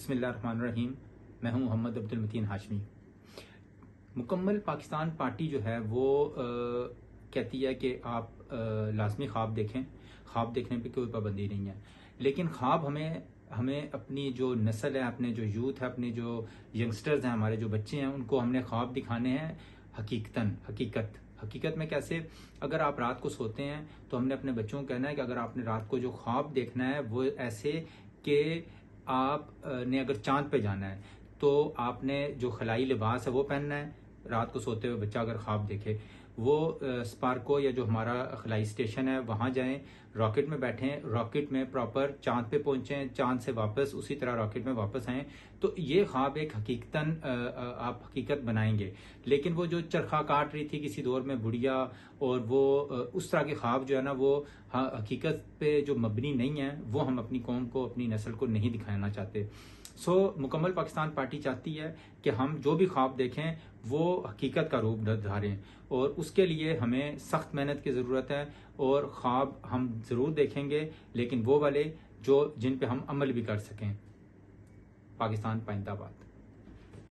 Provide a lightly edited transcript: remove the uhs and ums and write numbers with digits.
बिस्मिल्लाहिर्रहमानिर्रहीम। मैं हूं मोहम्मद अब्दुल मतीन हाशमी। मुकम्मल पाकिस्तान पार्टी जो है वो कहती है कि आप लाजमी ख्वाब देखें। ख्वाब देखने पे कोई पाबंदी नहीं है, लेकिन ख्वाब हमें अपनी जो नस्ल है, अपने जो यूथ है, अपने जो यंगस्टर्स हैं, हमारे जो बच्चे हैं, उनको हमने ख्वाब दिखाने हैं हकीकत में। कैसे? अगर आप रात को सोते हैं तो हमने अपने बच्चों को कहना है कि अगर आपने रात को जो ख्वाब देखना है वो ऐसे कि आप ने अगर चांद पे जाना है तो आपने जो खलाई लिबास है वो पहनना है। रात को सोते हुए बच्चा अगर ख्वाब देखे वो स्पार्को या जो हमारा खलाई स्टेशन है वहां जाएं, रॉकेट में बैठें, रॉकेट में प्रॉपर चांद पे पहुंचें, चांद से वापस उसी तरह रॉकेट में वापस आएं। तो ये ख्वाब एक आप हकीकत बनाएंगे। लेकिन वो जो चरखा काट रही थी किसी दौर में बुढ़िया, और वो उस तरह के ख्वाब जो है ना वो हकीकत पे जो मबनी नहीं है, वो हम अपनी कौम को, अपनी नस्ल को नहीं दिखाना चाहते। मुकम्मल पाकिस्तान पार्टी चाहती है कि हम जो भी ख्वाब देखें वो हकीकत का रूप धारें, और उसके लिए हमें सख्त मेहनत की ज़रूरत है। और ख्वाब हम ज़रूर देखेंगे, लेकिन वो वाले जिन पे हम अमल भी कर सकें। पाकिस्तान पाइंदाबाद।